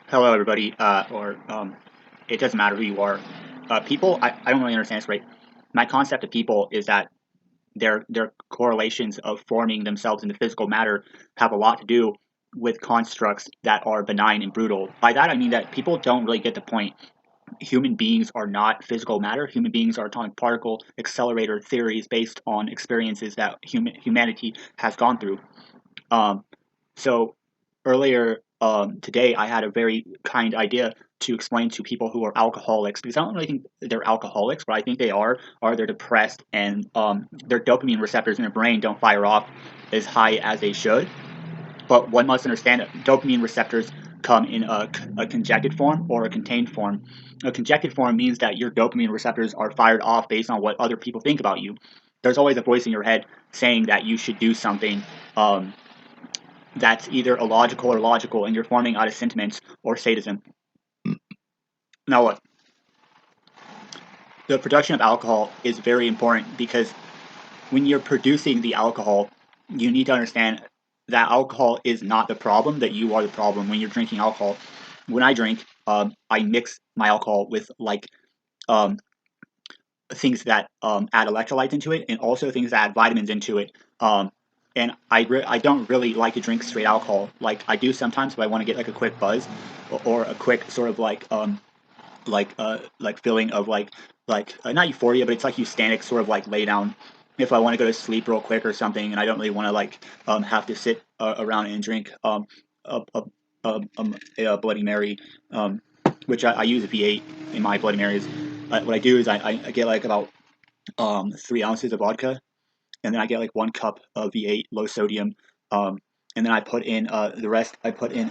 Hello, everybody. It doesn't matter who you are. People, I don't really understand this, right? My concept of people is that their correlations of forming themselves into physical matter have a lot to do with constructs that are benign and brutal. By that, I mean that people don't really get the point. Human beings are not physical matter. Human beings are atomic particle accelerator theories based on experiences that humanity has gone through. Um, so earlier today, I had a very kind idea to explain to people who are alcoholics, because I don't really think they're alcoholics, but I think they are they're depressed and their dopamine receptors in their brain don't fire off as high as they should. But one must understand that dopamine receptors come in a conjected form or a contained form. A conjected form means that your dopamine receptors are fired off based on what other people think about you. There's always a voice in your head saying that you should do something um, that's either illogical or logical, and you're forming out of sentiments or sadism. Now, look, the production of alcohol is very important because when you're producing the alcohol, you need to understand that alcohol is not the problem, that you are the problem when you're drinking alcohol. When I drink, I mix my alcohol with um, things that add electrolytes into it and also things that add vitamins into it. And I don't really like to drink straight alcohol. Like I do sometimes if I want to get like a quick buzz or a quick sort of like feeling of not euphoria, but it's like eustatic sort of like lay down. If I want to go to sleep real quick or something, and I don't really want to have to sit around and drink a, a, a Bloody Mary, which I use a V8 in my Bloody Marys. What I do is I get like about 3 ounces of vodka, and then I get like 1 cup of V8 low sodium, and then I put in the rest. I put in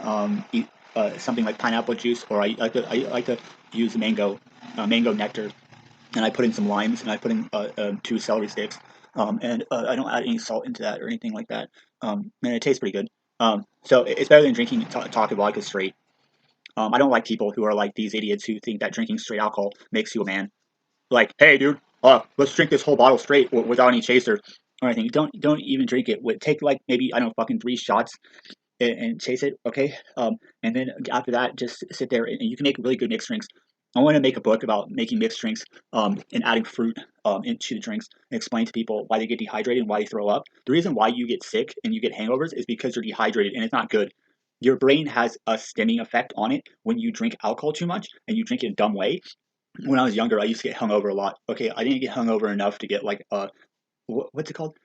something like pineapple juice, or I like to use mango nectar, and I put in some limes, and I put in 2 celery sticks, and I don't add any salt into that or anything like that, and it tastes pretty good. So it's better than drinking talking vodka straight. I don't like people who are like these idiots who think that drinking straight alcohol makes you a man. Like, hey, dude, let's drink this whole bottle straight without any chaser or anything. Don't even drink it. Take like maybe I don't know, fucking 3 shots and chase it, okay? And then after that, just sit there and you can make really good mixed drinks. I want to make a book about making mixed drinks and adding fruit into the drinks and explain to people why they get dehydrated and why they throw up. The reason why you get sick and you get hangovers is because you're dehydrated and it's not good. Your brain has a stimming effect on it when you drink alcohol too much and you drink it in a dumb way. When I was younger, I used to get hungover a lot. Okay, I didn't get hungover enough to get like what's it called?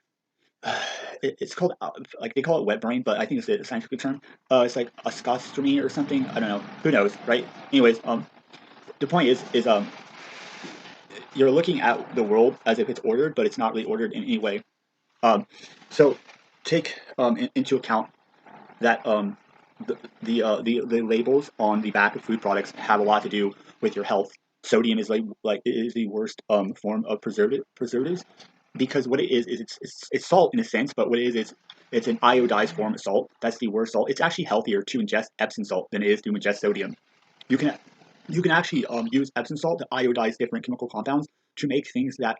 It's called like they call it wet brain, but I think it's a scientific term. It's like a scotstomy or something. I don't know. Who knows, right? Anyways, the point is you're looking at the world as if it's ordered, but it's not really ordered in any way. Um, so take into account that the labels on the back of food products have a lot to do with your health. Sodium is like it is the worst form of preservatives because what it is it's salt in a sense, but what it is it's an iodized form of salt. That's the worst salt. It's actually healthier to ingest Epsom salt than it is to ingest sodium. You can you can actually use Epsom salt to iodize different chemical compounds to make things that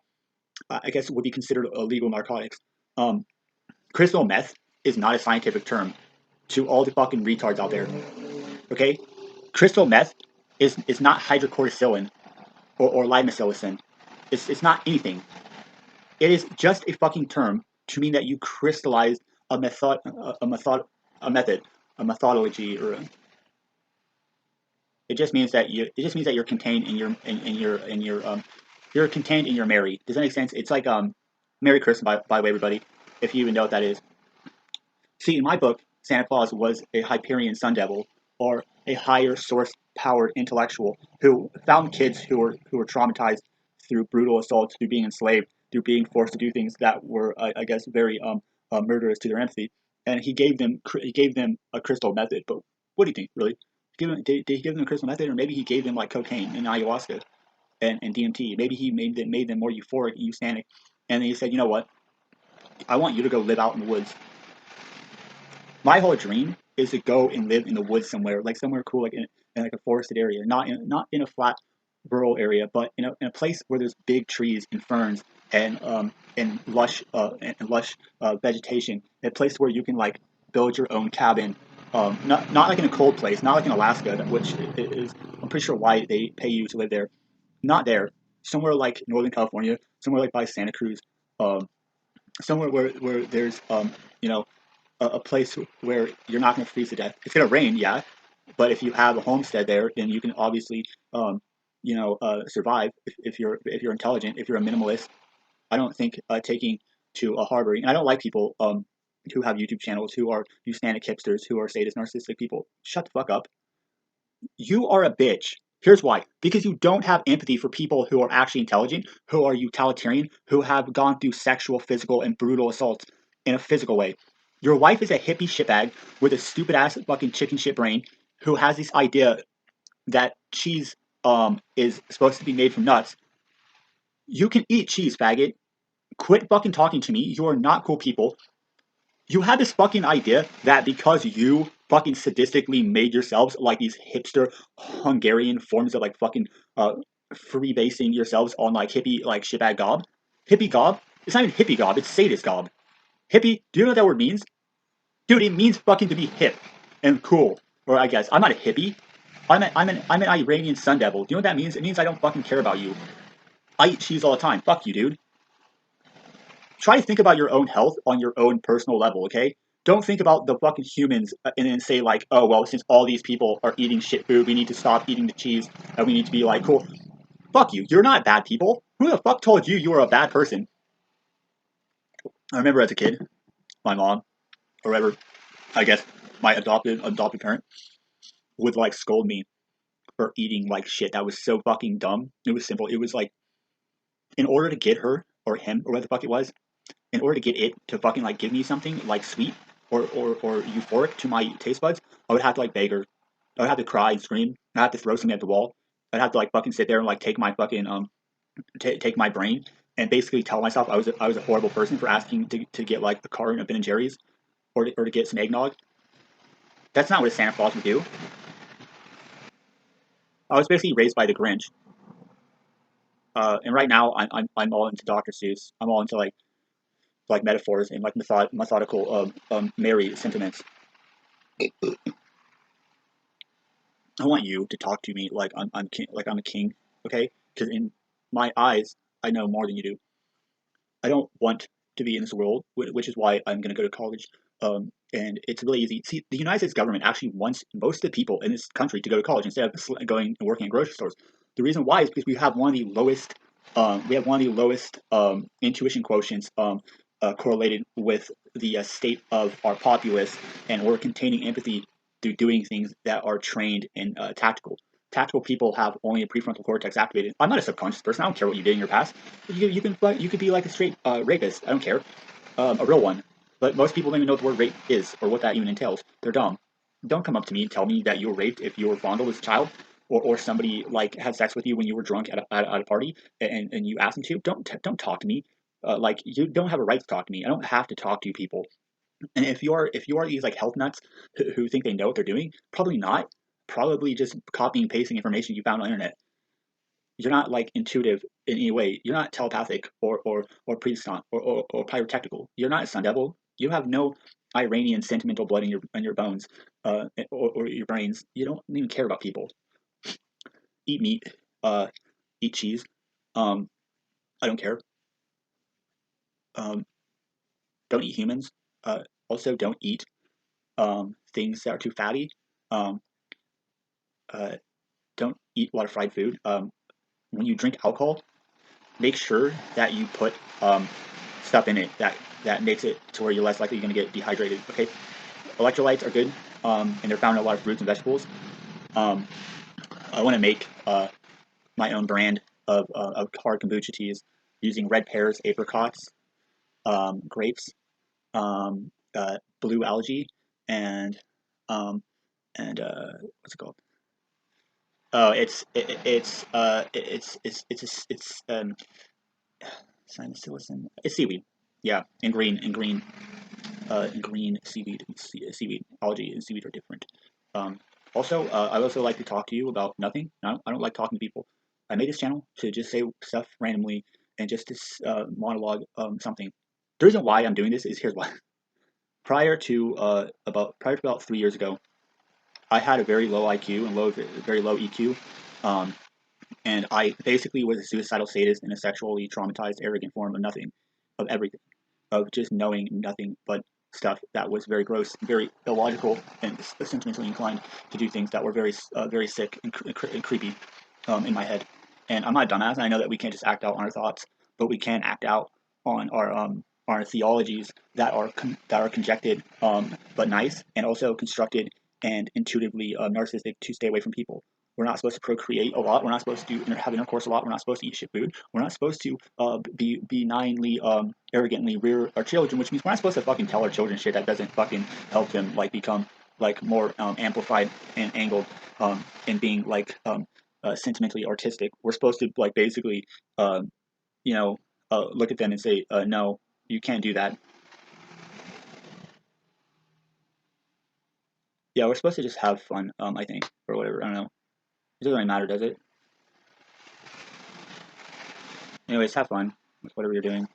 I guess would be considered illegal narcotics. Um, Crystal meth is not a scientific term to all the fucking retards out there. Okay, crystal meth is not hydrocortisone or limacillin. It's not anything. It is just a fucking term to mean that you crystallize a method, a method, a method, a methodology, or it just means that you're contained in your you're contained in your Mary. Does that make sense? It's like Merry Christmas by the way, everybody, if you even know what that is. See, in my book, Santa Claus was a Hyperion Sun Devil, or a higher source powered intellectual who found kids who were traumatized through brutal assaults, through being enslaved, through being forced to do things that were, I guess, very murderous to their empathy, and he gave them a crystal method. But what do you think, really? Did he give them a crystal method, or maybe he gave them like cocaine and ayahuasca and DMT? Maybe he made them more euphoric and eustatic, and then he said, you know what? I want you to go live out in the woods. My whole dream is to go and live in the woods somewhere, like somewhere cool, like in like a forested area, not in a flat rural area, but in a place where there's big trees and ferns and lush vegetation. A place where you can like build your own cabin Not like in a cold place, not like in Alaska, which is I'm pretty sure why they pay you to live there. Not there. Somewhere like Northern California, somewhere like by Santa Cruz, um, somewhere where there's you know a place where you're not going to freeze to death. It's going to rain, yeah, but if you have a homestead there, then you can obviously survive if you're intelligent, if you're a minimalist. I don't think taking to a harbor, and I don't like people who have YouTube channels who are eustatic hipsters who are sadist narcissistic people. Shut the fuck up. You are a bitch. Here's why. Because you don't have empathy for people who are actually intelligent, who are utilitarian, who have gone through sexual, physical, and brutal assaults in a physical way. Your wife is a hippie shitbag with a stupid ass fucking chicken shit brain who has this idea that cheese is supposed to be made from nuts. You can eat cheese, faggot. Quit fucking talking to me. You are not cool people. You have this fucking idea that because you fucking sadistically made yourselves like these hipster Hungarian forms of like fucking freebasing yourselves on like hippie like shitbag gob. Hippie gob? It's not even hippie gob, it's sadist gob. Hippie, do you know what that word means? Dude, it means fucking to be hip and cool. Or I guess I'm not a hippie. I'm an Iranian sun devil. Do you know what that means? It means I don't fucking care about you. I eat cheese all the time. Fuck you, dude. Try to think about your own health on your own personal level, okay? Don't think about the fucking humans and then say like, oh well, since all these people are eating shit food, we need to stop eating the cheese and we need to be like cool. Fuck you. You're not bad people. Who the fuck told you you were a bad person? I remember as a kid, my mom or whatever, I guess my adopted parent would like scold me for eating like shit that was so fucking dumb. It was simple. It was like in order to get her or him or what the fuck it was, in order to get it to fucking like give me something like sweet or euphoric to my taste buds, I would have to like beg her. I would have to cry and scream. I'd have to throw something at the wall. I'd have to like fucking sit there and like take my fucking take my brain and basically tell myself I was a horrible person for asking to get like a carton of Ben and Jerry's or to get some eggnog. That's not what a Santa Claus would do. I was basically raised by the Grinch. And right now I'm all into Dr. Seuss. I'm all into like metaphors and like methodical merry sentiments. I want you to talk to me like I'm king, like I'm a king, okay? Because in my eyes, I know more than you do. I don't want to be in this world, which is why I'm going to go to college. And it's really easy. See, the United States government actually wants most of the people in this country to go to college instead of going and working at grocery stores. The reason why is because we have one of the lowest intuition quotients correlated with the state of our populace, and we're containing empathy through doing things that are trained in tactical. Tactical people have only a prefrontal cortex activated. I'm not a subconscious person. I don't care what you did in your past. You could be like a straight rapist. I don't care, a real one. But most people don't even know what the word rape is or what that even entails. They're dumb. Don't come up to me and tell me that you were raped if you were fondled as a child, or somebody like had sex with you when you were drunk at a party and you asked them to. Don't talk to me. Like you don't have a right to talk to me. I don't have to talk to you people. And if you are these like health nuts who think they know what they're doing, probably not. Probably just copying and pasting information you found on the internet. You're not like intuitive in any way. You're not telepathic or predestined or pyrotechnical. You're not a sun devil. You have no Iranian sentimental blood in your bones or your brains. You don't even care about people. Eat meat. Uh, Eat cheese. Um, I don't care. Um, don't eat humans. Also, don't eat things that are too fatty. Um, uh, don't eat a lot of fried food. When you drink alcohol, make sure that you put stuff in it that makes it to where you're less likely going to get dehydrated. Okay, electrolytes are good, and they're found in a lot of fruits and vegetables. Um, I want to make my own brand of hard kombucha teas using red pears, apricots, grapes, blue algae, and um, what's it called? Oh, Sinusilicin. It's seaweed. Yeah, and green seaweed, seaweed, algae, and seaweed are different. Um, Also, I also like to talk to you about nothing. I don't like talking to people. I made this channel to just say stuff randomly and just to monologue something. The reason why I'm doing this is here's why. Prior to about 3 years ago, I had a very low IQ and very low EQ, um, and I basically was a suicidal sadist and a sexually traumatized, arrogant form of nothing, of everything, of just knowing nothing but stuff that was very gross, very illogical, and sentimentally inclined to do things that were very sick and creepy in my head. And I'm not a dumbass. And I know that we can't just act out on our thoughts, but we can act out on our theologies that are conjected but nice, and also constructed and intuitively narcissistic to stay away from people. We're not supposed to procreate a lot. We're not supposed to have intercourse a lot. We're not supposed to eat shit food. We're not supposed to be benignly, arrogantly rear our children, which means we're not supposed to fucking tell our children shit that doesn't fucking help them like become like more amplified and angled in being like sentimentally artistic. We're supposed to like basically, um, you know, look at them and say, no, you can't do that. Yeah, we're supposed to just have fun. I think or whatever. I don't know. It doesn't really matter, does it? Anyways, have fun with whatever you're doing.